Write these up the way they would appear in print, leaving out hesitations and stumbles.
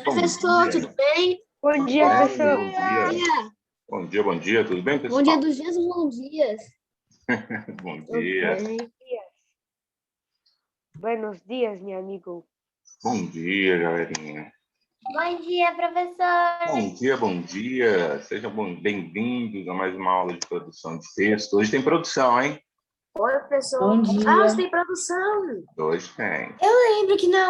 Bom Professor, dia. tudo bem? Bom dia, Bom professor. dia. Bom dia, tudo bem, pessoal? Bom dia dos dias, bom dias. Bom dia. Ok. Buenos dias, meu amigo. Bom dia, galerinha. Bom dia, professor. Bom dia. Sejam bem-vindos a mais uma aula de produção de texto. Hoje tem produção, hein? Oi, professor. Bom dia. Ah, você tem produção. Hoje tem. Lembro que na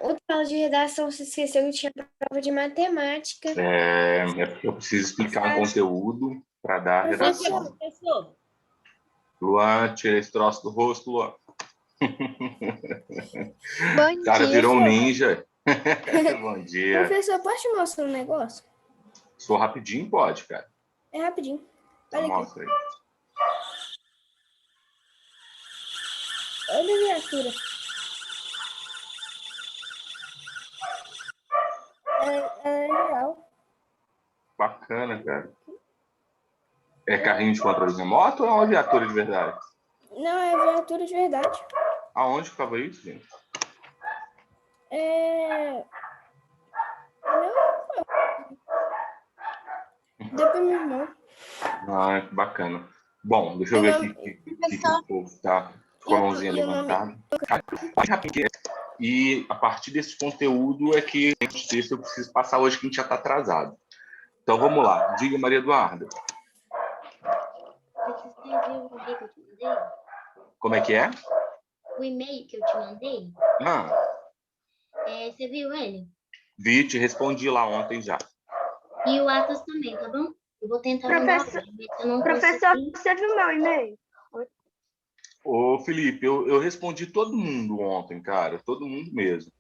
outra aula de redação você esqueceu que tinha prova de matemática. É porque eu preciso explicar um conteúdo para dar a redação. Professor. Luan, tira esse troço do rosto, Luan. Bom O cara virou um ninja. Bom dia. Professor, posso te mostrar um negócio? Sou rapidinho, pode, cara. É rapidinho. Então, Olha aqui. mostra aí. Olha a viatura. É legal. Bacana, cara. É carrinho de controle remoto ou é uma viatura de verdade? Não, é viatura de verdade. Aonde que estava isso, gente? Deu para meu irmão. Ah, que bacana. Bom, deixa eu ver aqui que o povo tá com a mãozinha levantada. E a partir desse conteúdo é que eu preciso passar hoje, que a gente já está atrasado. Então vamos lá. Diga, Maria Eduarda. Você viu o e-mail que eu te mandei? Como é que é? O e-mail que eu te mandei? Você viu ele? Vi, te respondi lá ontem já. E o Atos também, tá bom? Eu vou tentar mandar Professor- hoje, mas se eu não Professor, conseguir... você viu meu e-mail? Ô, Felipe, eu respondi todo mundo ontem, cara. Todo mundo mesmo.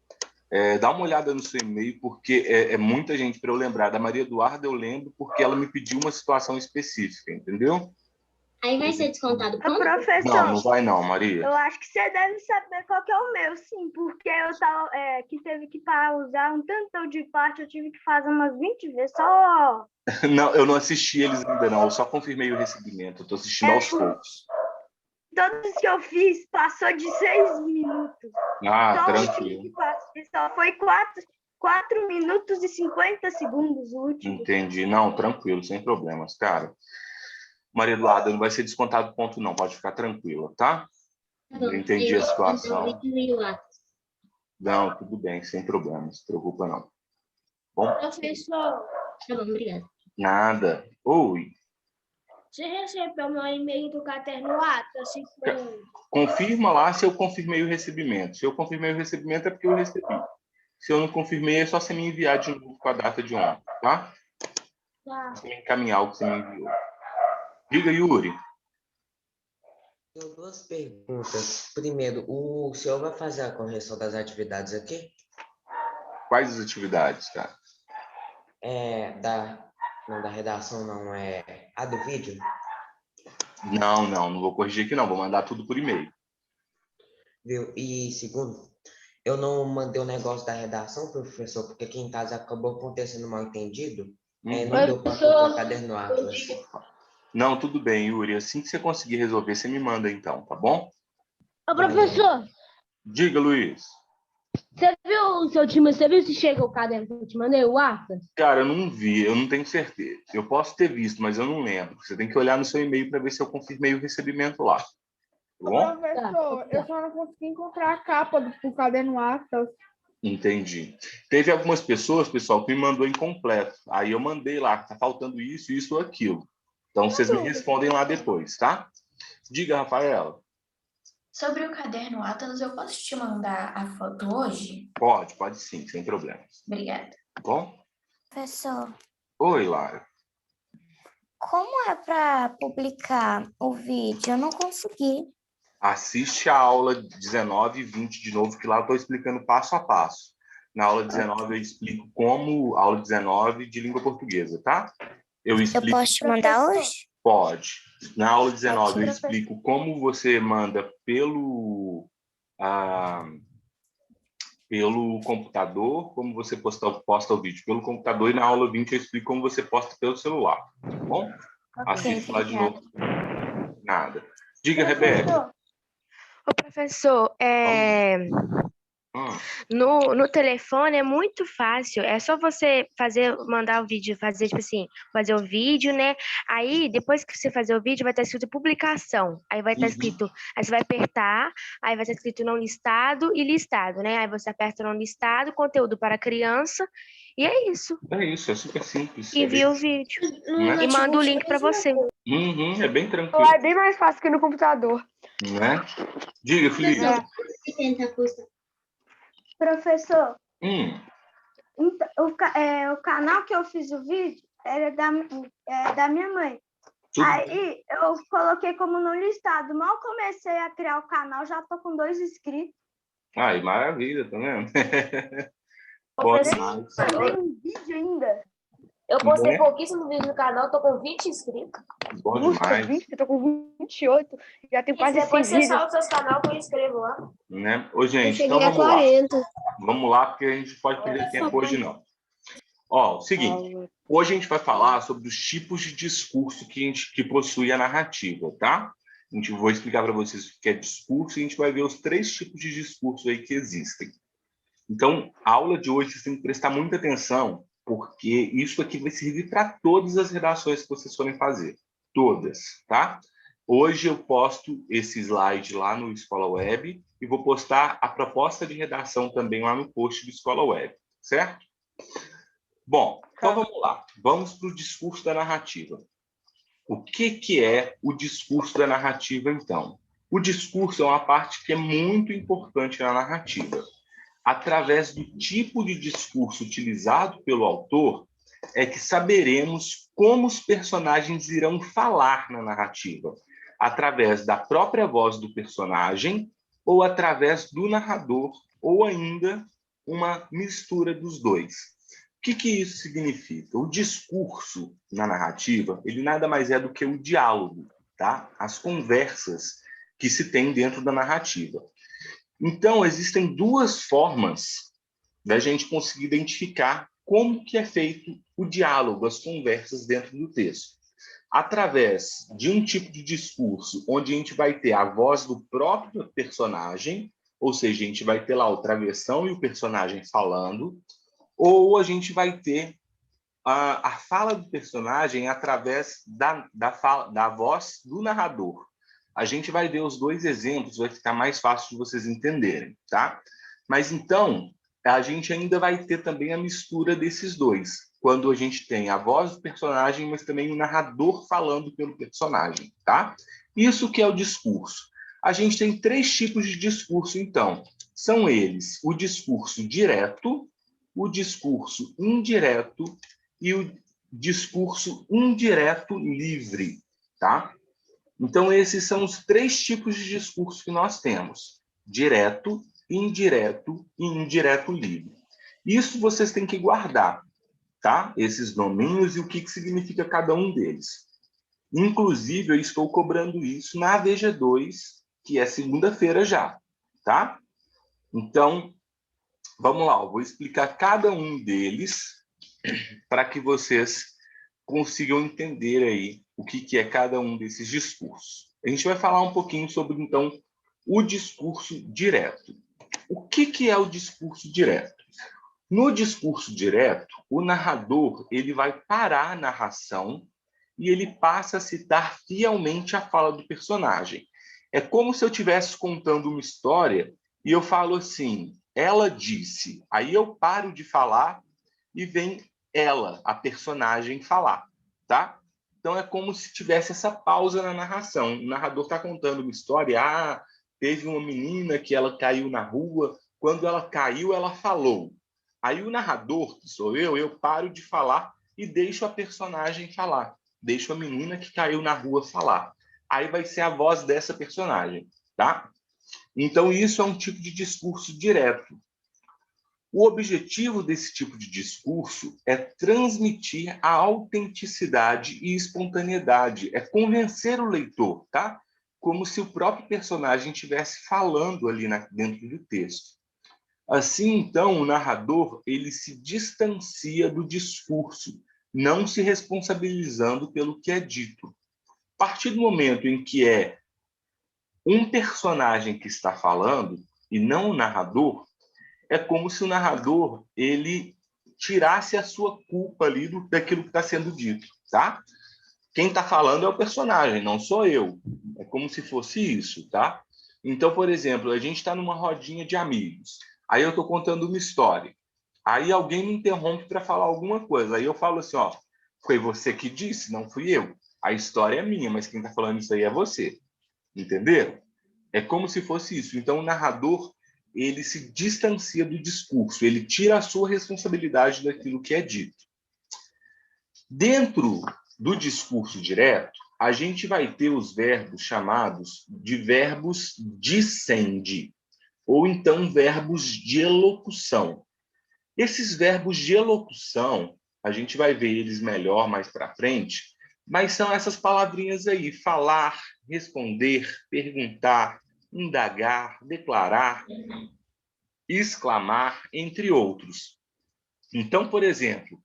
Dá uma olhada no seu e-mail, porque é muita gente para eu lembrar. Da Maria Eduarda eu lembro porque ela me pediu uma situação específica, entendeu? Aí vai ser descontado Ô, ponto? professor, Não vai não, Maria. eu acho que você deve saber qual que é o meu, sim, porque eu tava, que teve que pausar um tanto de parte, eu tive que fazer umas 20 vezes, só... Não, eu não assisti eles ainda não. Eu só confirmei o recebimento. Eu tô assistindo aos poucos. Todos que eu fiz passou de 6 minutos. Ah, Só o tranquilo. último que só foi 4 minutos e 50 segundos o último. Entendi. Não, tranquilo, sem problemas, cara. Maria Eduarda, não vai ser descontado ponto não. Pode ficar tranquila, tá? Tá bom. Eu entendi a situação. Eu vi o Atos. Não, tudo bem, sem problemas. Não se preocupa não. Bom? Professor, Tá bom, obrigada. Nada. Oi. você recebeu meu e-mail do caderno Atos? Assim foi... Confirma lá se eu confirmei o recebimento. Se eu confirmei o recebimento é porque eu recebi. Se eu não confirmei, é só você me enviar de novo com a data de ontem, tá? Tá. Você me encaminhar o que você me enviou. Diga, Yuri. Tenho duas perguntas. Primeiro, o senhor vai fazer a correção das atividades aqui? Quais as atividades, cara? Não, da redação, não. É a do vídeo? Não vou corrigir aqui não. Vou mandar tudo por e-mail. Viu? E segundo, eu não mandei o negócio da redação, professor, porque aqui em casa acabou acontecendo mal entendido. Não deu para comprar o caderno Atlas. Não, tudo bem, Yuri. Assim que você conseguir resolver, você me manda então, tá bom? Ô, professor, Diga, Luiz. você viu o seu time? Você viu se chega o caderno que eu te mandei, o Atlas? Cara, eu não vi, eu não tenho certeza. Eu posso ter visto, mas eu não lembro. Você tem que olhar no seu e-mail para ver se eu confirmei o recebimento lá. Tá bom? Professor, eu só não consegui encontrar a capa do caderno Atlas. Entendi. Teve algumas pessoas, pessoal, que me mandou incompleto. Aí eu mandei lá, tá faltando isso, isso ou aquilo. Então vocês me respondem lá depois, tá? Diga, Rafaela. Sobre o caderno Atlas, eu posso te mandar a foto hoje? Pode sim, sem problemas. Obrigada. Tá bom? Professor, Oi, Lara. como é para publicar o vídeo? Eu não consegui. Assiste a aula 19 e 20 de novo, que lá eu estou explicando passo a passo. Na aula 19 eu explico como... Aula 19 de língua portuguesa, tá? Eu posso te mandar hoje? Pode. Na aula 19 eu explico como você manda pelo computador, como você posta o vídeo pelo computador, e na aula 20 eu explico como você posta pelo celular, tá bom? Assiste lá de novo. Nada. Diga, Rebeca. Ô, professor, No telefone é muito fácil, é só você mandar o vídeo, fazer tipo assim, fazer o vídeo, né? Aí, depois que você fazer o vídeo, vai estar escrito publicação. Aí vai estar escrito, aí você vai apertar, aí vai estar escrito não listado e listado, né? Aí você aperta não listado, conteúdo para criança, e é isso. É isso, é super simples. E envia o vídeo. Né? E manda o link para você. É bem tranquilo. É bem mais fácil que no computador. Né? Diga, Felipe. Professor, Hum, o canal que eu fiz o vídeo era da minha mãe. tudo Aí eu coloquei como não listado. Mal comecei a criar o canal, já tô com 2 inscritos. Ai, maravilha, tá vendo? Bom demais. Tem um vídeo ainda. Eu postei Né? pouquíssimo vídeo no canal, tô com 20 inscritos. Bom Nossa, demais. 20, eu tô com 28. Já tenho E quase 100 depois você vídeos. salva os seus canal que eu inscrevo lá. Né? Ô, Eu gente, cheguei então a vamos lá. 40. Vamos lá, porque a gente pode perder tempo hoje, não. Ó, o seguinte. Hoje a gente vai falar sobre os tipos de discurso que possui a narrativa, tá? Vou explicar para vocês o que é discurso e a gente vai ver os 3 tipos de discurso aí que existem. Então, a aula de hoje vocês têm que prestar muita atenção, porque isso aqui vai servir para todas as redações que vocês forem fazer. Todas, tá? Hoje eu posto esse slide lá no Escola Web e vou postar a proposta de redação também lá no post do Escola Web, certo? Bom, então vamos lá. Vamos para o discurso da narrativa. O que é o discurso da narrativa, então? O discurso é uma parte que é muito importante na narrativa. Através do tipo de discurso utilizado pelo autor, é que saberemos como os personagens irão falar na narrativa, através da própria voz do personagem ou através do narrador, ou ainda uma mistura dos dois. O que isso significa? O discurso na narrativa, ele nada mais é do que o diálogo, tá? As conversas que se tem dentro da narrativa. Então, existem 2 formas da gente conseguir identificar como que é feito o diálogo, as conversas dentro do texto. Através de um tipo de discurso onde a gente vai ter a voz do próprio personagem, ou seja, a gente vai ter lá o travessão e o personagem falando, ou a gente vai ter a fala do personagem através da voz do narrador. A gente vai ver os 2 exemplos, vai ficar mais fácil de vocês entenderem, tá? Mas então, a gente ainda vai ter também a mistura desses 2, quando a gente tem a voz do personagem, mas também o narrador falando pelo personagem, tá? Isso que é o discurso. A gente tem 3 tipos de discurso, então. São eles o discurso direto, o discurso indireto e o discurso indireto livre, tá? Então, esses são os 3 tipos de discurso que nós temos: direto, indireto e indireto livre. Isso vocês têm que guardar, tá? Esses nominhos e o que significa cada um deles. Inclusive, eu estou cobrando isso na VG2, que é segunda-feira já, tá? Então, vamos lá, eu vou explicar cada um deles para que vocês consigam entender aí o que é cada um desses discursos. A gente vai falar um pouquinho sobre, então, o discurso direto. O que é o discurso direto? No discurso direto, o narrador ele vai parar a narração e ele passa a citar fielmente a fala do personagem. É como se eu estivesse contando uma história e eu falo assim, ela disse. Aí eu paro de falar e vem ela, a personagem, falar, tá? Então é como se tivesse essa pausa na narração. O narrador está contando uma história, teve uma menina que ela caiu na rua, quando ela caiu, ela falou. Aí o narrador, que sou eu paro de falar e deixo a personagem falar. Deixo a menina que caiu na rua falar. Aí vai ser a voz dessa personagem, tá? Então isso é um tipo de discurso direto. O objetivo desse tipo de discurso é transmitir a autenticidade e espontaneidade, é convencer o leitor, tá? Como se o próprio personagem estivesse falando ali dentro do texto. Assim, então, o narrador ele se distancia do discurso, não se responsabilizando pelo que é dito. A partir do momento em que é um personagem que está falando, e não o narrador, é como se o narrador ele tirasse a sua culpa ali daquilo que está sendo dito, tá? Quem está falando é o personagem, não sou eu. É como se fosse isso, tá? Então, por exemplo, a gente está numa rodinha de amigos. Aí eu estou contando uma história. Aí alguém me interrompe para falar alguma coisa. Aí eu falo assim, ó, foi você que disse, não fui eu. A história é minha, mas quem está falando isso aí é você. Entenderam? É como se fosse isso. Então, o narrador, ele se distancia do discurso, ele tira a sua responsabilidade daquilo que é dito. Dentro do discurso direto, a gente vai ter os verbos chamados de verbos dicende, ou então verbos de elocução. Esses verbos de elocução, a gente vai ver eles melhor mais para frente, mas são essas palavrinhas aí: falar, responder, perguntar, indagar, declarar, exclamar, entre outros. Então, por exemplo,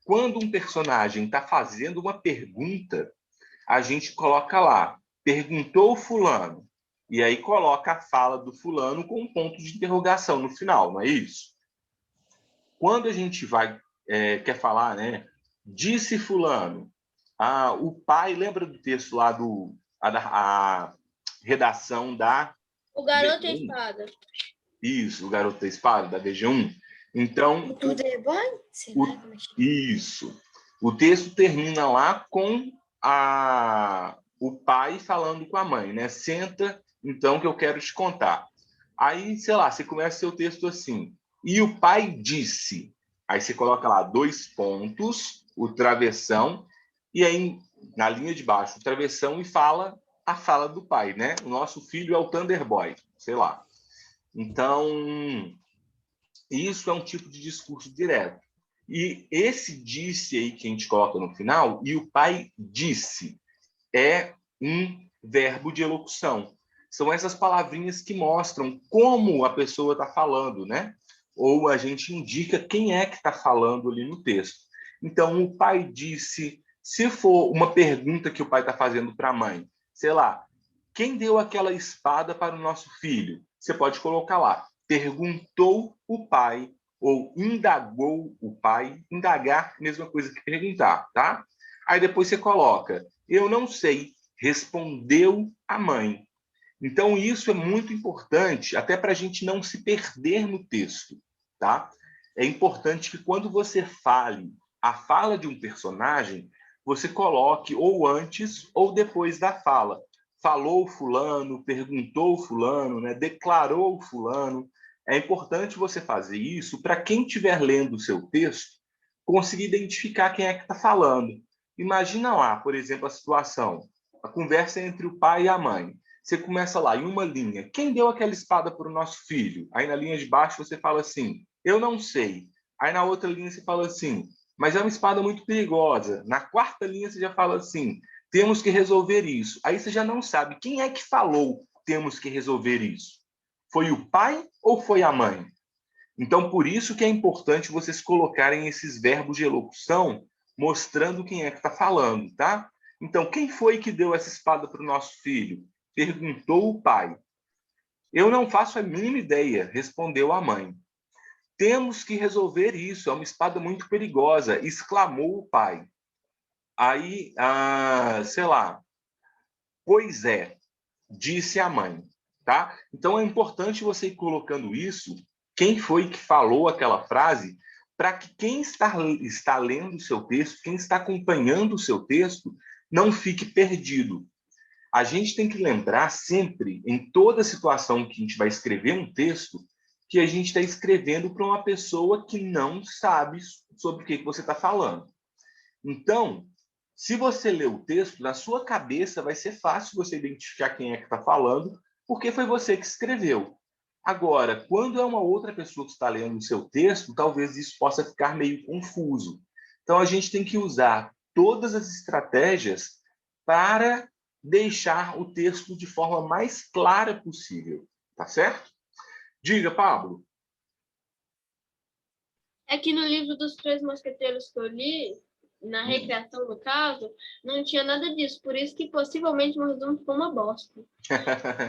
quando um personagem está fazendo uma pergunta, a gente coloca lá, perguntou o fulano, e aí coloca a fala do fulano com um ponto de interrogação no final, não é isso? Quando a gente quer falar, né? Disse fulano, o pai, lembra do texto lá a redação da... O garoto e a espada. Isso, o garoto da espada, da VG1. Então, Tudo é bom? isso. O texto termina lá com o pai falando com a mãe, né? Senta, então, que eu quero te contar. Aí, sei lá, você começa seu texto assim. E o pai disse. Aí você coloca lá 2 pontos, o travessão, e aí, na linha de baixo, o travessão e fala a fala do pai, né? O nosso filho é o Thunderboy, sei lá. Então, isso é um tipo de discurso direto. E esse disse aí que a gente coloca no final, e o pai disse, é um verbo de elocução. São essas palavrinhas que mostram como a pessoa está falando, né? Ou a gente indica quem é que está falando ali no texto. Então, o pai disse, se for uma pergunta que o pai está fazendo para a mãe, sei lá, quem deu aquela espada para o nosso filho? Você pode colocar lá, perguntou o pai, ou indagou o pai. Indagar, mesma coisa que perguntar, tá? Aí depois você coloca, eu não sei, respondeu a mãe. Então, isso é muito importante, até para a gente não se perder no texto, tá? É importante que quando você fale a fala de um personagem, você coloque ou antes ou depois da fala. Falou fulano, perguntou fulano, né? Declarou fulano. É importante você fazer isso para quem estiver lendo o seu texto conseguir identificar quem é que está falando. Imagina lá, por exemplo, a situação, a conversa entre o pai e a mãe. Você começa lá, em uma linha, quem deu aquela espada para o nosso filho? Aí na linha de baixo você fala assim, eu não sei. Aí na outra linha você fala assim, mas é uma espada muito perigosa. Na quarta linha você já fala assim, temos que resolver isso. Aí você já não sabe quem é que falou, temos que resolver isso. Foi o pai ou foi a mãe? Então, por isso que é importante vocês colocarem esses verbos de elocução, mostrando quem é que está falando, tá? Então, quem foi que deu essa espada para o nosso filho? Perguntou o pai. Eu não faço a mínima ideia, respondeu a mãe. Temos que resolver isso, é uma espada muito perigosa, exclamou o pai. Aí, sei lá, pois é, disse a mãe, tá? Então é importante você ir colocando isso, quem foi que falou aquela frase, para que quem está lendo o seu texto, quem está acompanhando o seu texto, não fique perdido. A gente tem que lembrar sempre, em toda situação que a gente vai escrever um texto, que a gente está escrevendo para uma pessoa que não sabe sobre o que você está falando. Então, se você lê o texto, na sua cabeça vai ser fácil você identificar quem é que está falando, porque foi você que escreveu. Agora, quando é uma outra pessoa que está lendo o seu texto, talvez isso possa ficar meio confuso. Então, a gente tem que usar todas as estratégias para deixar o texto de forma mais clara possível. Tá certo? Diga, Pablo. É que no livro dos Três Mosqueteiros que eu li, na recriação do caso, não tinha nada disso. Por isso que possivelmente o resumo ficou uma bosta.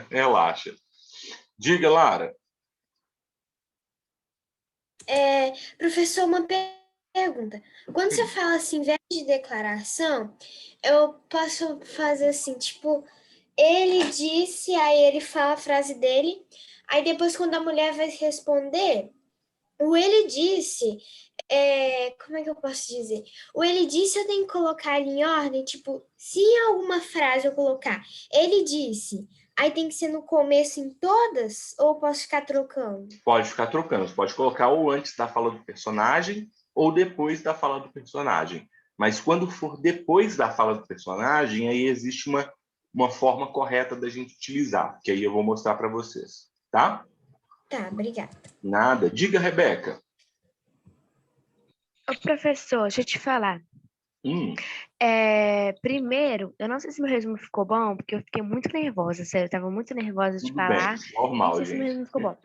Relaxa. Diga, Lara. Professor, uma pergunta. Quando você fala assim, verbo de declaração, eu posso fazer assim, tipo, ele disse, aí ele fala a frase dele, aí depois quando a mulher vai responder, o ele disse, como é que eu posso dizer? O ele disse eu tenho que colocar ele em ordem, tipo, se em alguma frase eu colocar ele disse, aí tem que ser no começo em todas, ou eu posso ficar trocando? Pode ficar trocando. Você pode colocar ou antes da fala do personagem ou depois da fala do personagem. Mas quando for depois da fala do personagem, aí existe uma forma correta da gente utilizar, que aí eu vou mostrar para vocês, tá? Tá, obrigada. Nada. Diga, Rebeca. Ô, professor, deixa eu te falar. Primeiro, eu não sei se meu resumo ficou bom, porque eu fiquei muito nervosa, sério, eu tava muito nervosa de Tudo falar. bem, normal, Não sei se meu gente. resumo ficou bom.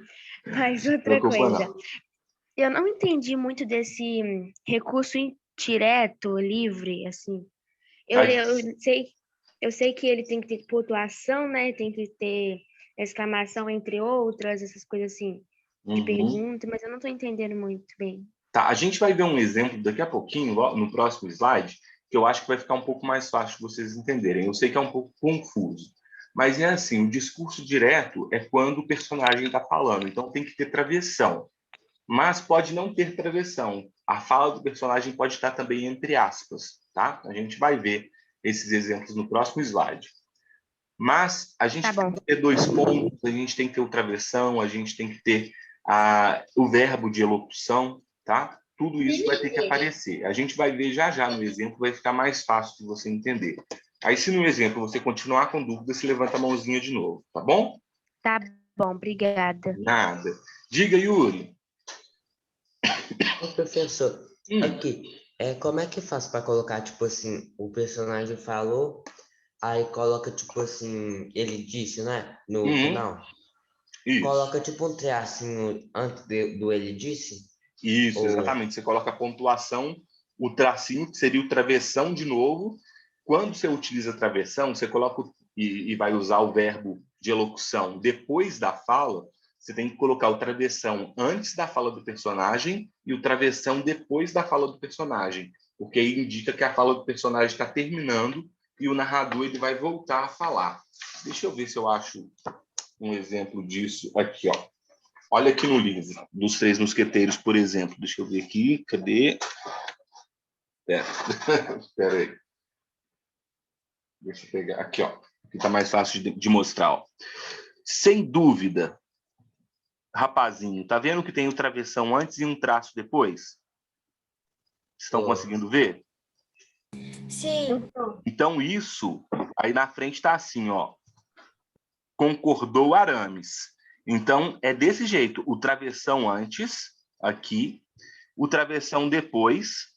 Mas outra Preocupa coisa, não. eu não entendi muito desse recurso indireto, livre, assim. Eu sei que ele tem que ter pontuação, né? Tem que ter exclamação entre outras, essas coisas assim, de pergunta, mas eu não tô entendendo muito bem. Tá, a gente vai ver um exemplo daqui a pouquinho, no próximo slide, que eu acho que vai ficar um pouco mais fácil de vocês entenderem. Eu sei que é um pouco confuso, mas é assim, o discurso direto é quando o personagem está falando, então tem que ter travessão. Mas pode não ter travessão. A fala do personagem pode estar também entre aspas, tá? A gente vai ver esses exemplos no próximo slide. Mas a gente tem que ter 2 pontos, a gente tem que ter o travessão, a gente tem que ter o verbo de elocução, tá? Tudo isso vai ter que aparecer. A gente vai ver já já no exemplo, vai ficar mais fácil de você entender. Aí, se no exemplo você continuar com dúvida, se levanta a mãozinha de novo, tá bom? Tá bom, obrigada. Nada. Diga, Yuri. Ô, professor, aqui, como é que faz para colocar, tipo assim, o personagem falou, aí coloca, tipo assim, ele disse, né? No final. Isso. Coloca, tipo, um tracinho antes do ele disse? Isso, exatamente. Você coloca a pontuação, o tracinho, que seria o travessão de novo. Quando você utiliza travessão, você coloca e vai usar o verbo de elocução depois da fala, você tem que colocar o travessão antes da fala do personagem e o travessão depois da fala do personagem, porque aí indica que a fala do personagem está terminando e o narrador ele vai voltar a falar. Deixa eu ver se eu acho um exemplo disso aqui, ó. Olha aqui no livro dos Três Mosqueteiros, por exemplo. Deixa eu ver aqui. Cadê? Espera aí. Deixa eu pegar. Aqui, ó. Aqui tá mais fácil de mostrar, ó. Sem dúvida, rapazinho, tá vendo que tem um travessão antes e um traço depois? Estão conseguindo ver? Sim. Então, isso, aí na frente tá assim, ó. Concordou Arames. Então, é desse jeito. O travessão antes, aqui. O travessão depois,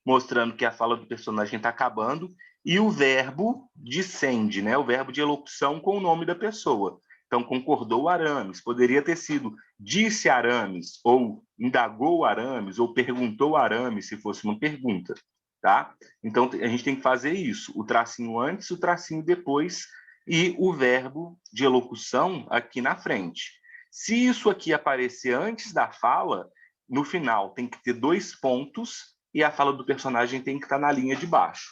mostrando que a fala do personagem está acabando. E o verbo descende, né? O verbo de elocução com o nome da pessoa. Então, concordou Arames. Poderia ter sido disse Arames, ou indagou Arames, ou perguntou Arames, se fosse uma pergunta. Tá? Então, a gente tem que fazer isso. O tracinho antes, o tracinho depois e o verbo de elocução aqui na frente. Se isso aqui aparecer antes da fala, no final tem que ter 2 pontos e a fala do personagem tem que estar na linha de baixo.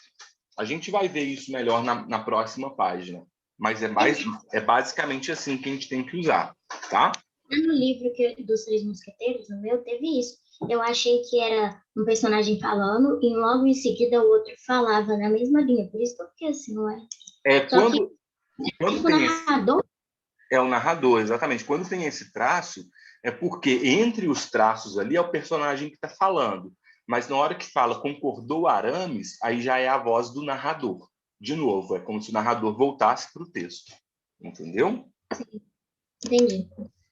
A gente vai ver isso melhor na próxima página, mas é basicamente assim que a gente tem que usar, tá? No livro dos Três Mosqueteiros, no meu, teve isso. Eu achei que era um personagem falando e logo em seguida o outro falava na mesma linha. Por isso que eu fiquei assim, não é? Quando tem narrador? É o narrador, exatamente. Quando tem esse traço, é porque entre os traços ali é o personagem que está falando. Mas na hora que fala concordou Arames, aí já é a voz do narrador. De novo, é como se o narrador voltasse para o texto. Entendeu? Sim. Entendi.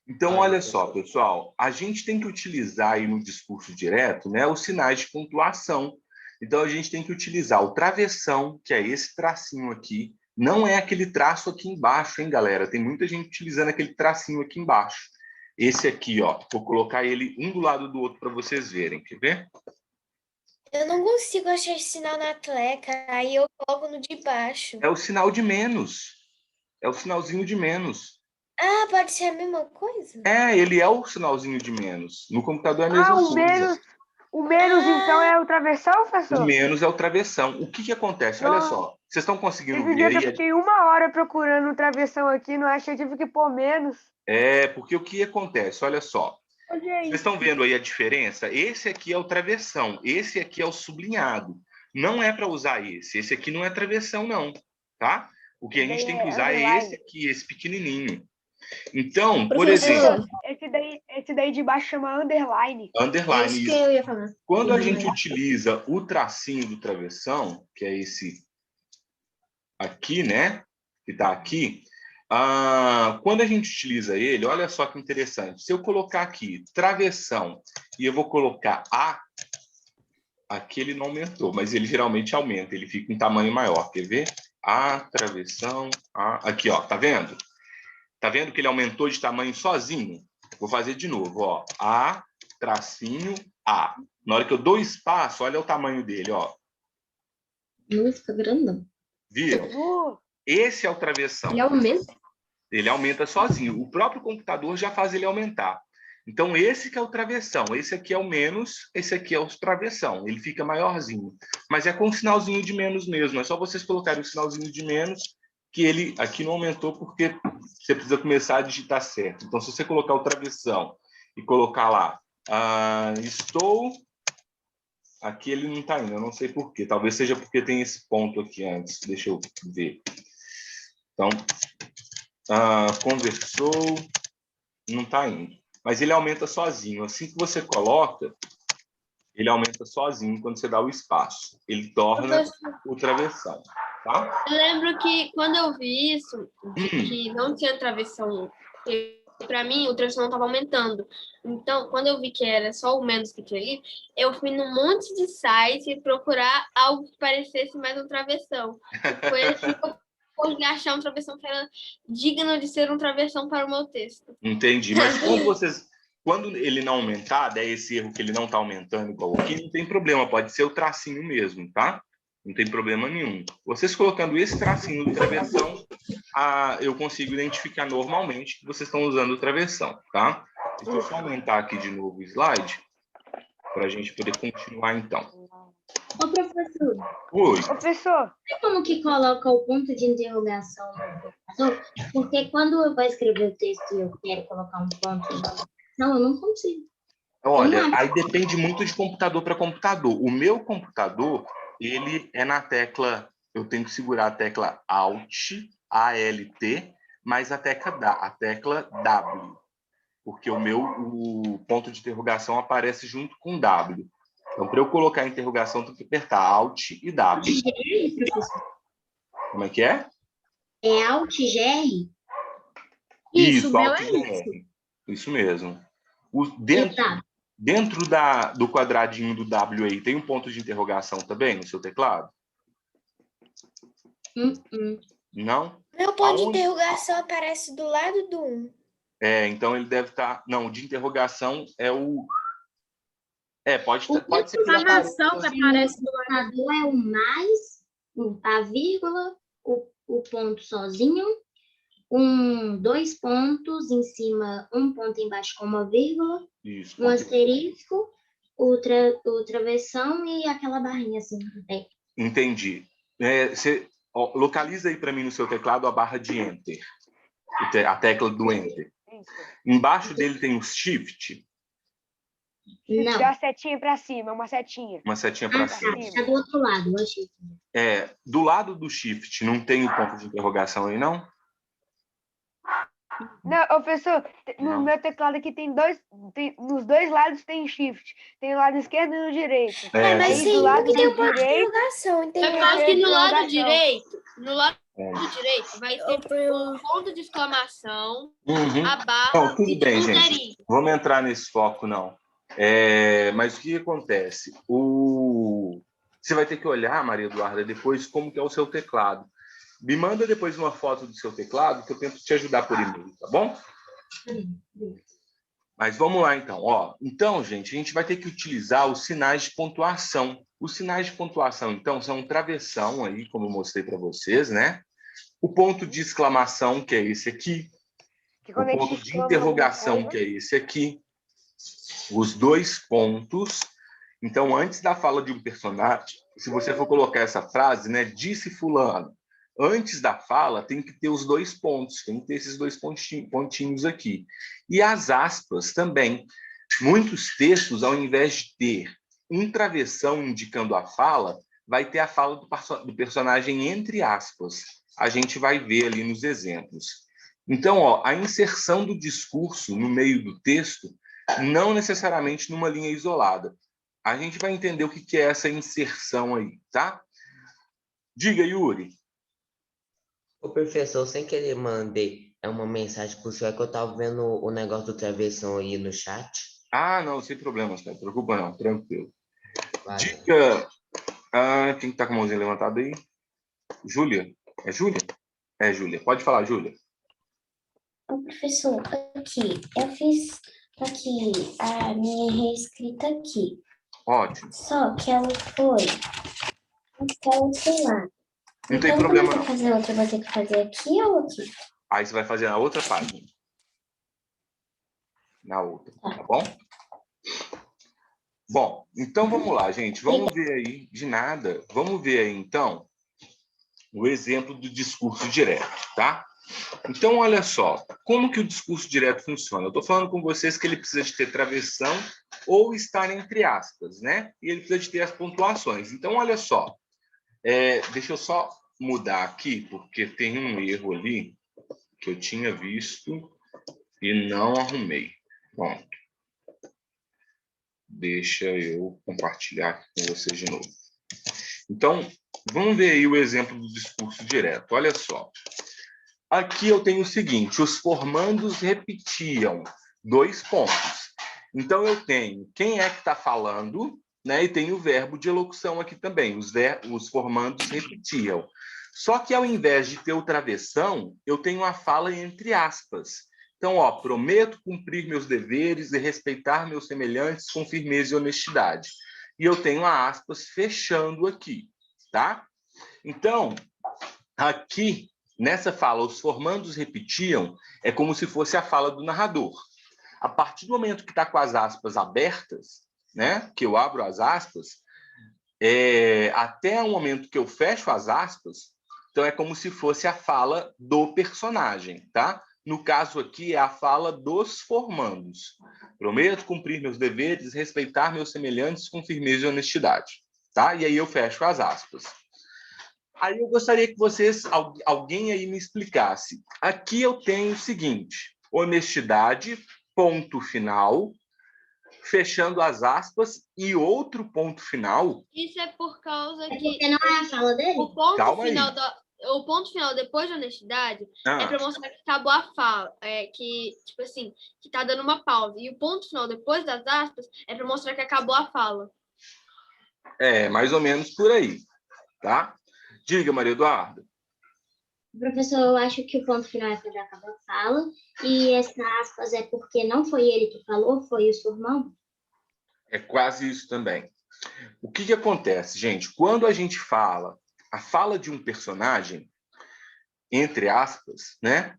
Então, olha só, pessoal, a gente tem que utilizar aí no discurso direto, né, os sinais de pontuação. Então, a gente tem que utilizar o travessão, que é esse tracinho aqui. Não é aquele traço aqui embaixo, hein, galera? Tem muita gente utilizando aquele tracinho aqui embaixo. Esse aqui, ó, vou colocar ele um do lado do outro para vocês verem. Quer ver? Eu não consigo achar esse sinal na tleca, aí eu coloco no de baixo. É o sinal de menos. É o sinalzinho de menos. Ah, pode ser a mesma coisa? Ele é o sinalzinho de menos. No computador é a mesma coisa. O menos, então, é o travessão, O professor? menos é o travessão. O que acontece? Olha só, vocês estão conseguindo Esse ver dia que eu aí? fiquei 1 hora procurando um travessão aqui, não achei, tive que pôr menos. Porque o que acontece? Olha só. Vocês estão vendo aí a diferença? Esse aqui é o travessão, esse aqui é o sublinhado. Não é para usar esse. Esse aqui não é travessão, não. Tá? O que a gente tem que usar é esse aqui, esse pequenininho. Então, por exemplo... Esse daí de baixo chama underline. Underline. É isso que eu ia falar. Quando a gente utiliza o tracinho do travessão, que é esse aqui, né? Que está aqui. Quando a gente utiliza ele, olha só que interessante. Se eu colocar aqui travessão e eu vou colocar A, aqui ele não aumentou, mas ele geralmente aumenta. Ele fica em tamanho maior. Quer ver? A, travessão, A. Aqui, ó. Tá vendo? Tá vendo que ele aumentou de tamanho sozinho? Vou fazer de novo, ó. A, tracinho, A. Na hora que eu dou espaço, olha o tamanho dele, ó. Não fica grandão. Viram? Esse é o travessão. Ele aumenta? Ele aumenta sozinho. O próprio computador já faz ele aumentar. Então, esse que é o travessão. Esse aqui é o menos, esse aqui é o travessão. Ele fica maiorzinho. Mas é com um sinalzinho de menos mesmo. É só vocês colocarem o sinalzinho de menos, que ele aqui não aumentou, porque você precisa começar a digitar certo. Então, se você colocar o travessão e colocar lá, estou... Aqui ele não está indo, eu não sei por quê. Talvez seja porque tem esse ponto aqui antes. Deixa eu ver. Então, conversou, não está indo. Mas ele aumenta sozinho. Assim que você coloca, ele aumenta sozinho quando você dá o espaço. Ele torna o travessão, tá? Eu lembro que quando eu vi isso, que não tinha travessão, para mim o travessão não estava aumentando. Então, quando eu vi que era só o menos que tinha ali, eu fui num monte de site procurar algo que parecesse mais um travessão. Foi assim que eu consegui achar um travessão que era digno de ser um travessão para o meu texto. Entendi. Mas quando ele não aumentar, der esse erro que ele não está aumentando igual aqui, não tem problema, pode ser o tracinho mesmo, tá? Não tem problema nenhum. Vocês colocando esse tracinho do travessão, eu consigo identificar normalmente que vocês estão usando o travessão, tá? Deixa eu só aumentar aqui de novo o slide, para a gente poder continuar, então. Ô, professor. Oi. Professor. Sabe como que coloca o ponto de interrogação no computador? Porque quando eu vou escrever o texto e eu quero colocar um ponto de interrogação, eu não consigo. Olha, aí depende muito de computador para computador. O meu computador, ele é na tecla... Eu tenho que segurar a tecla Alt, ALT, mais a tecla W. Porque o ponto de interrogação aparece junto com W. Então, para eu colocar a interrogação, tem que apertar Alt e W. Professor? Como é que é? É Alt GR? Isso, Alt GR. Isso mesmo. Dentro do quadradinho do W aí, tem um ponto de interrogação também no seu teclado? Não? Meu ponto de interrogação aparece do lado do 1. Então ele deve estar... Não, o de interrogação é o... pode ser. Exclamação que aparece do lado é o mais, a vírgula, o ponto sozinho, dois pontos em cima, um ponto embaixo com uma vírgula, um asterisco, o travessão e aquela barrinha assim. Entendi. Você localiza aí para mim no seu teclado a barra de Enter, a tecla do Enter. Embaixo dele tem o Shift. Não. Dá uma setinha para cima, uma setinha. Uma setinha para cima. Está do outro lado, eu achei. Do lado do Shift, não tem o ponto de interrogação aí, não? Não, professor, no meu teclado aqui nos dois lados tem Shift. Tem o lado esquerdo e o direito. Mas sim, do lado tem um ponto de interrogação, entendeu? Eu acho que no lado direito, vai ter um ponto de exclamação, a barra. Não, tudo bem, gente. Vamos entrar nesse foco, não. Mas o que acontece? Você vai ter que olhar, Maria Eduarda, depois como que é o seu teclado. Me manda depois uma foto do seu teclado que eu tento te ajudar por e-mail, tá bom? Mas vamos lá, então. Então, gente, a gente vai ter que utilizar os sinais de pontuação. Os sinais de pontuação, então, são um travessão aí, como eu mostrei para vocês, né? O ponto de exclamação, que é esse aqui. Que O quando a ponto gente de chama interrogação, alguma que é esse aqui. Os dois pontos. Então, antes da fala de um personagem, se você for colocar essa frase, né, disse fulano, antes da fala tem que ter os dois pontos, tem que ter esses dois pontinhos aqui. E as aspas também. Muitos textos, ao invés de ter um travessão indicando a fala, vai ter a fala do personagem entre aspas. A gente vai ver ali nos exemplos. Então, ó, a inserção do discurso no meio do texto, não necessariamente numa linha isolada. A gente vai entender o que é essa inserção aí, tá? Diga, Yuri. Ô, professor, sem querer mandei uma mensagem pro senhor que eu tava vendo o negócio do travessão aí no chat. Ah, não, sem problemas, cara. Não preocupa não, tranquilo. Valeu. Dica. Quem tá com a mãozinha levantada aí? Júlia. É Júlia? É, Júlia. Pode falar, Júlia. Ô, professor, aqui, eu fiz aqui a minha reescrita aqui. Ótimo. Só que ela foi lá. Não tem Então, problema, quando eu não. for fazer outra, eu vou ter que fazer aqui ou aqui? Aí você vai fazer na outra página. Na outra, tá bom? Bom, então vamos lá, gente. Vamos ver aí, de nada. Vamos ver aí, então, o exemplo do discurso direto, tá? Então, olha só, como que o discurso direto funciona? Eu estou falando com vocês que ele precisa de ter travessão ou estar entre aspas, né? E ele precisa de ter as pontuações. Então, olha só, deixa eu só mudar aqui, porque tem um erro ali que eu tinha visto e não arrumei. Pronto. Deixa eu compartilhar aqui com vocês de novo. Então, vamos ver aí o exemplo do discurso direto. Olha só. Aqui eu tenho o seguinte, os formandos repetiam, dois pontos. Então, eu tenho quem é que está falando, né? E tem o verbo de elocução aqui também. Os formandos repetiam. Só que, ao invés de ter o travessão, eu tenho a fala entre aspas. Então, ó, prometo cumprir meus deveres e respeitar meus semelhantes com firmeza e honestidade. E eu tenho a aspas fechando aqui, tá? Então, aqui, nessa fala, os formandos repetiam, é como se fosse a fala do narrador. A partir do momento que está com as aspas abertas, né, que eu abro as aspas, até o momento que eu fecho as aspas, então é como se fosse a fala do personagem, tá? No caso aqui, é a fala dos formandos. Prometo cumprir meus deveres, respeitar meus semelhantes com firmeza e honestidade, tá? E aí eu fecho as aspas. Aí eu gostaria que vocês, alguém aí me explicasse. Aqui eu tenho o seguinte, honestidade, ponto final, fechando as aspas, e outro ponto final. Isso é por causa que... Porque não é a fala dele? O ponto Calma final aí. O ponto final depois da honestidade é para mostrar que acabou a fala, que, tipo assim, que tá dando uma pausa. E o ponto final depois das aspas é para mostrar que acabou a fala. Mais ou menos por aí, tá? Diga, Maria Eduarda. Professor, eu acho que o ponto final é quando acaba a fala, e essa aspas é porque não foi ele que falou, foi o seu irmão? É quase isso também. O que acontece, gente? Quando a gente fala a fala de um personagem, entre aspas, né?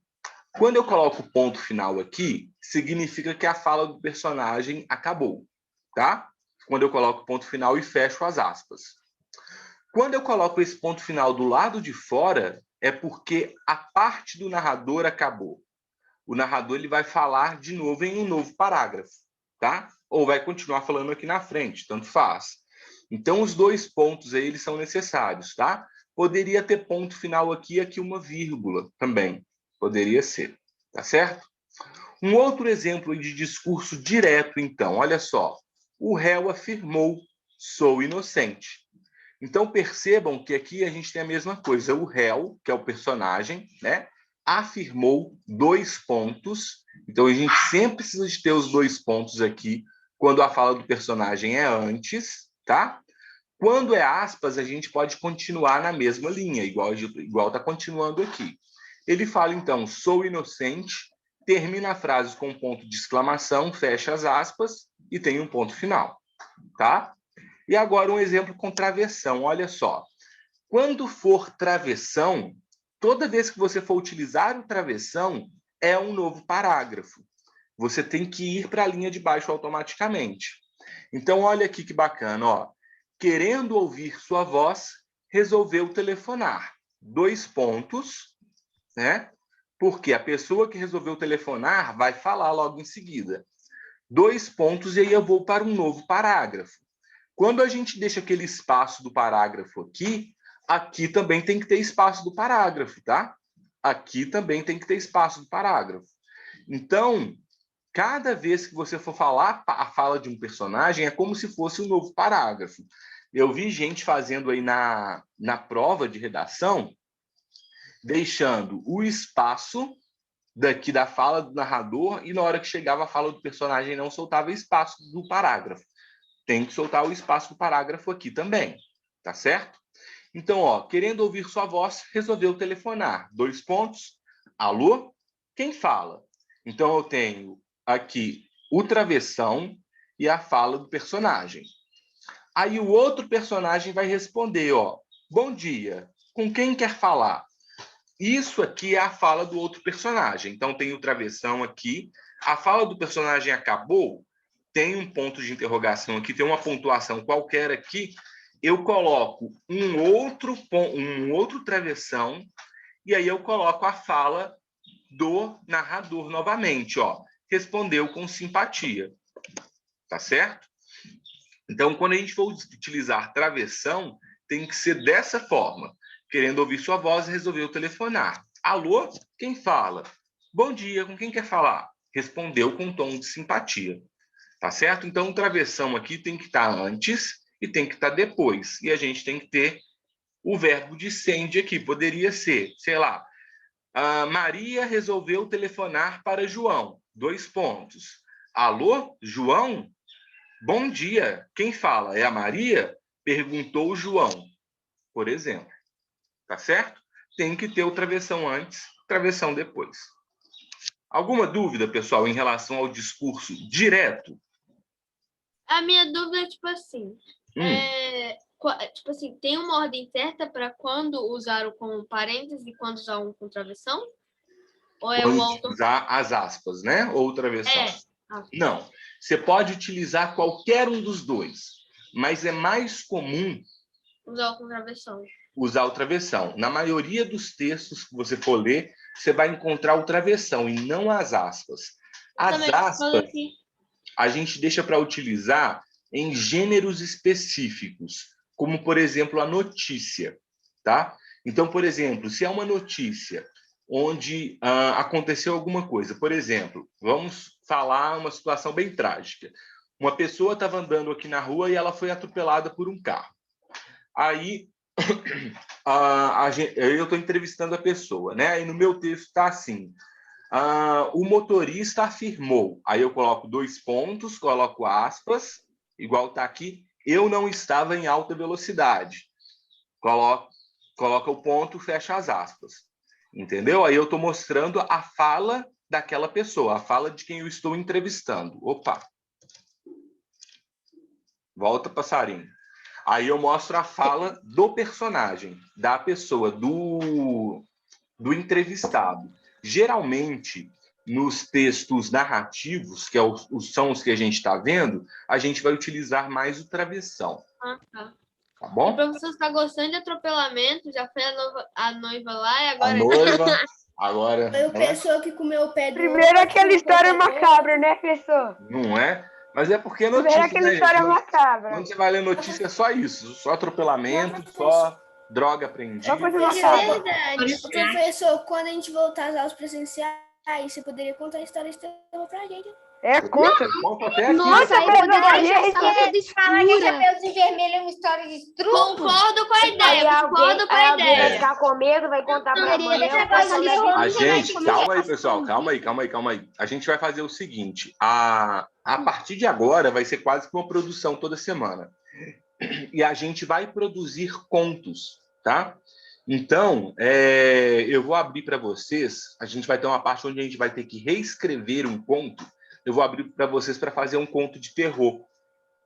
Quando eu coloco o ponto final aqui, significa que a fala do personagem acabou, tá? Quando eu coloco o ponto final e fecho as aspas. Quando eu coloco esse ponto final do lado de fora, é porque a parte do narrador acabou. O narrador ele vai falar de novo em um novo parágrafo, tá? Ou vai continuar falando aqui na frente, tanto faz. Então, os dois pontos aí, eles são necessários, tá? Poderia ter ponto final aqui e aqui uma vírgula também. Poderia ser, tá certo? Um outro exemplo de discurso direto, então, olha só. O réu afirmou, sou inocente. Então, percebam que aqui a gente tem a mesma coisa. O réu, que é o personagem, né, afirmou dois pontos. Então, a gente sempre precisa de ter os dois pontos aqui quando a fala do personagem é antes, tá? Quando é aspas, a gente pode continuar na mesma linha, igual está continuando aqui. Ele fala, então, sou inocente, termina a frase com um ponto de exclamação, fecha as aspas e tem um ponto final, tá? E agora um exemplo com travessão, olha só. Quando for travessão, toda vez que você for utilizar o travessão, é um novo parágrafo. Você tem que ir para a linha de baixo automaticamente. Então, olha aqui que bacana, ó. Querendo ouvir sua voz, resolveu telefonar. 2 pontos, né? Porque a pessoa que resolveu telefonar vai falar logo em seguida. 2 pontos, e aí eu vou para um novo parágrafo. Quando a gente deixa aquele espaço do parágrafo aqui, aqui também tem que ter espaço do parágrafo, tá? Aqui também tem que ter espaço do parágrafo. Então, cada vez que você for falar a fala de um personagem, é como se fosse um novo parágrafo. Eu vi gente fazendo aí na prova de redação, deixando o espaço daqui da fala do narrador, e na hora que chegava a fala do personagem não soltava espaço do parágrafo. Tem que soltar o espaço do parágrafo aqui também, tá certo? Então, ó, querendo ouvir sua voz, resolveu telefonar. 2 pontos. Alô? Quem fala? Então, eu tenho aqui o travessão e a fala do personagem. Aí o outro personagem vai responder, ó, bom dia, com quem quer falar? Isso aqui é a fala do outro personagem. Então, tem o travessão aqui. A fala do personagem acabou, tem um ponto de interrogação aqui, tem uma pontuação qualquer aqui. Eu coloco um outro travessão, e aí eu coloco a fala do narrador novamente, ó. Respondeu com simpatia. Tá certo? Então, quando a gente for utilizar travessão, tem que ser dessa forma. Querendo ouvir sua voz, resolveu telefonar. Alô? Quem fala? Bom dia, com quem quer falar? Respondeu com um tom de simpatia. Tá certo? Então, o travessão aqui tem que estar antes e tem que estar depois. E a gente tem que ter o verbo de sende aqui. Poderia ser, sei lá, Maria resolveu telefonar para João. 2 pontos. Alô, João? Bom dia. Quem fala? É a Maria? Perguntou o João, por exemplo. Tá certo? Tem que ter o travessão antes, travessão depois. Alguma dúvida, pessoal, em relação ao discurso direto? A minha dúvida é, tipo assim, tem uma ordem certa para quando usar o com parênteses e quando usar um com travessão? Ou é o autor... usar as aspas, né? Ou o travessão? Não. Você pode utilizar qualquer um dos dois, mas é mais comum usar o com travessão. Usar o travessão. Na maioria dos textos que você for ler, você vai encontrar o travessão e não as aspas. As aspas a gente deixa para utilizar em gêneros específicos, como, por exemplo, a notícia, tá? Então, por exemplo, se é uma notícia onde aconteceu alguma coisa, por exemplo, vamos falar uma situação bem trágica. Uma pessoa estava andando aqui na rua e ela foi atropelada por um carro. Aí, eu estou entrevistando a pessoa, né? E no meu texto está assim, o motorista afirmou, aí eu coloco 2 pontos, coloco aspas, igual está aqui, eu não estava em alta velocidade. Coloca o ponto, fecha as aspas. Entendeu? Aí eu estou mostrando a fala daquela pessoa, a fala de quem eu estou entrevistando. Opa! Volta, passarinho. Aí eu mostro a fala do personagem, da pessoa, do entrevistado. Geralmente, nos textos narrativos, que são os que a gente está vendo, a gente vai utilizar mais o travessão. Tá bom? O professor está gostando de atropelamento, já foi a noiva lá e agora... A noiva, agora... Foi o pessoa que comeu o pé do... Primeiro aquela história macabra, né, professor? Não é? Mas é porque é notícia, Primeiro aquela história macabra. Quando você vai ler notícia, é só isso. Só atropelamento, só droga apreendida. Só coisa É macabra. verdade. Professor, quando a gente voltar às aulas presenciais, você poderia contar a história de terror pra gente? É, conta. Nossa, aí poderia Fala que Chapeuzinho de Vermelho é uma história de estrupo. Concordo com a ideia, alguém vai ficar com medo, vai contar pra amanhã. A gente, calma aí, pessoal, calma aí. A gente vai fazer o seguinte, a partir de agora vai ser quase que uma produção toda semana. E a gente vai produzir contos, tá? Então, eu vou abrir para vocês, a gente vai ter uma parte onde a gente vai ter que reescrever um conto. Eu vou abrir para vocês para fazer um conto de terror.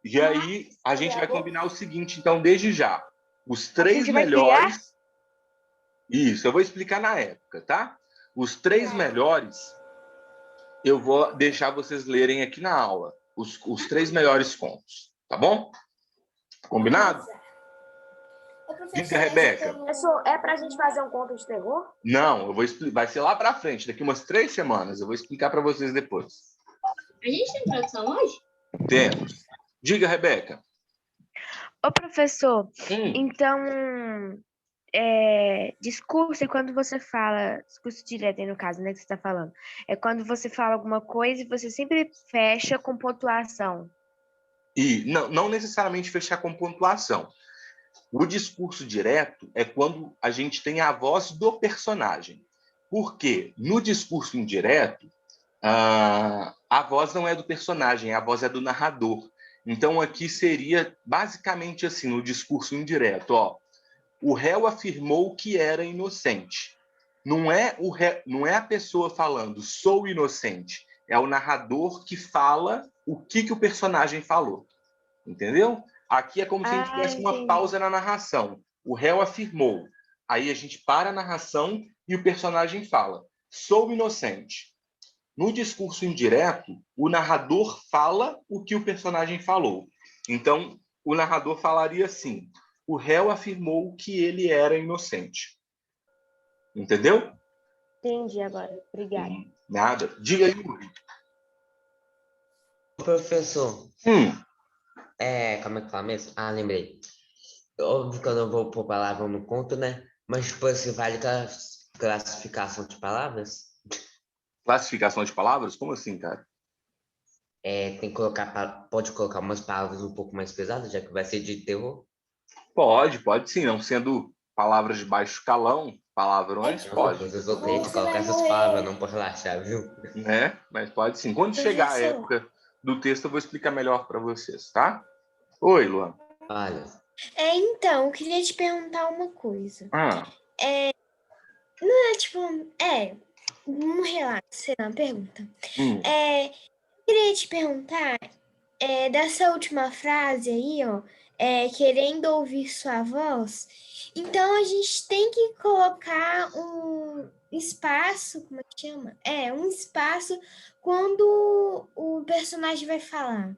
E aí, a gente vai combinar o seguinte, então, desde já. Os 3 melhores... Isso, eu vou explicar na época, tá? Os 3 melhores eu vou deixar vocês lerem aqui na aula os 3 melhores contos, tá bom? Combinado? Diga, Rebeca. É pra gente fazer um conto de terror? Não, vai ser lá para frente, daqui umas 3 semanas. Eu vou explicar para vocês depois. A gente tem tradução hoje? Temos. Diga, Rebeca. Ô, professor, então, discurso é quando você fala, discurso direto aí no caso, né, que você está falando, é quando você fala alguma coisa e você sempre fecha com pontuação. E não necessariamente fechar com pontuação. O discurso direto é quando a gente tem a voz do personagem. Porque no discurso indireto, a voz não é do personagem, a voz é do narrador. Então, aqui seria basicamente assim, no discurso indireto, ó. O réu afirmou que era inocente. Não é a pessoa falando, sou inocente. É o narrador que fala o que o personagem falou. Entendeu? Aqui é como se a gente tivesse uma pausa na narração. O réu afirmou. Aí a gente para a narração e o personagem fala, sou inocente. No discurso indireto, o narrador fala o que o personagem falou. Então, o narrador falaria assim, o réu afirmou que ele era inocente. Entendeu? Entendi agora. Obrigada. Nada. Diga aí, Yuri. Professor, como é que fala mesmo? Ah, lembrei. Óbvio que eu não vou pôr palavra no conto, né? Mas, tipo assim, vale classificação de palavras? Classificação de palavras? Como assim, cara? Tem que colocar, pode colocar umas palavras um pouco mais pesadas, já que vai ser de terror? Pode sim. Não sendo palavras de baixo calão, palavrões, pode. Eu sou crente, colocar essas palavras, não pode relaxar, viu? Né? Mas pode sim. Quando chegar a época do texto, eu vou explicar melhor para vocês, tá? Oi, Luan. Olha. Então, eu queria te perguntar uma coisa. Não é tipo... um relato, sei lá, uma pergunta. Eu queria te perguntar, dessa última frase aí, ó, querendo ouvir sua voz, então a gente tem que colocar um espaço, como é que chama? Um espaço quando o personagem vai falar.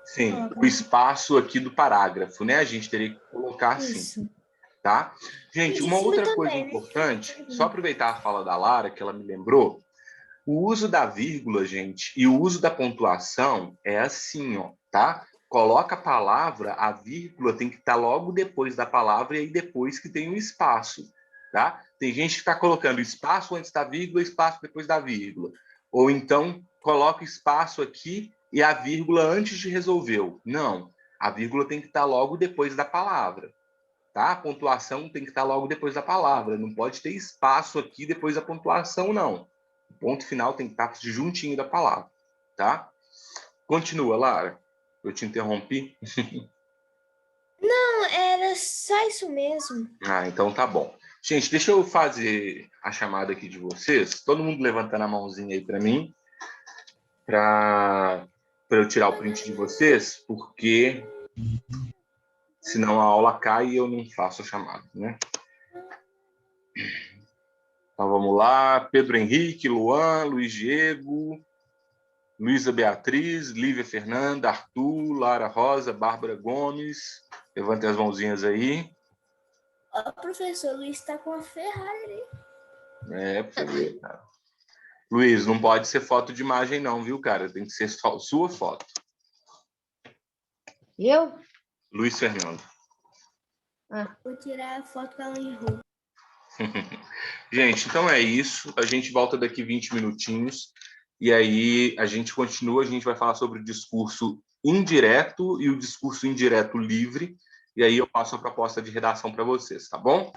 Sim. O espaço aqui do parágrafo, né? A gente teria que colocar assim. Tá? Gente, uma outra coisa importante, só aproveitar a fala da Lara, que ela me lembrou, o uso da vírgula, gente, e o uso da pontuação é assim, ó, tá? Coloca a palavra, a vírgula tem que estar logo depois da palavra e aí depois que tem o espaço, tá? Tem gente que está colocando espaço antes da vírgula, espaço depois da vírgula. Ou então, coloca o espaço aqui e a vírgula antes de resolveu. Não, a vírgula tem que estar logo depois da palavra. Tá? A pontuação tem que estar logo depois da palavra. Não pode ter espaço aqui depois da pontuação, não. O ponto final tem que estar juntinho da palavra. Tá? Continua, Lara. Eu te interrompi. Não, era só isso mesmo. Então tá bom. Gente, deixa eu fazer a chamada aqui de vocês. Todo mundo levantando a mãozinha aí para mim. Para eu tirar o print de vocês, porque... senão a aula cai e eu não faço a chamada, né? Então vamos lá. Pedro Henrique, Luan, Luiz Diego, Luísa Beatriz, Lívia Fernanda, Arthur, Lara Rosa, Bárbara Gomes. Levantem as mãozinhas aí. O professor Luiz está com a Ferrari. Pra você ver, cara. Luiz, não pode ser foto de imagem não, viu, cara? Tem que ser sua foto. Eu? Luiz Fernando. Vou tirar a foto com ela em rua. Gente, então é isso. A gente volta daqui 20 minutinhos. E aí a gente continua. A gente vai falar sobre o discurso indireto e o discurso indireto livre. E aí eu passo a proposta de redação para vocês, tá bom?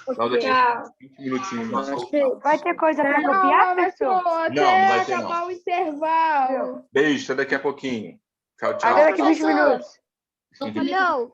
Então daqui a 20 minutinhos nós voltamos. Vai ter coisa para copiar, professor? Não vai ter, não. Acabar o intervalo. Beijo, até daqui a pouquinho. Tchau, tchau. Até daqui a 20 minutos. Não.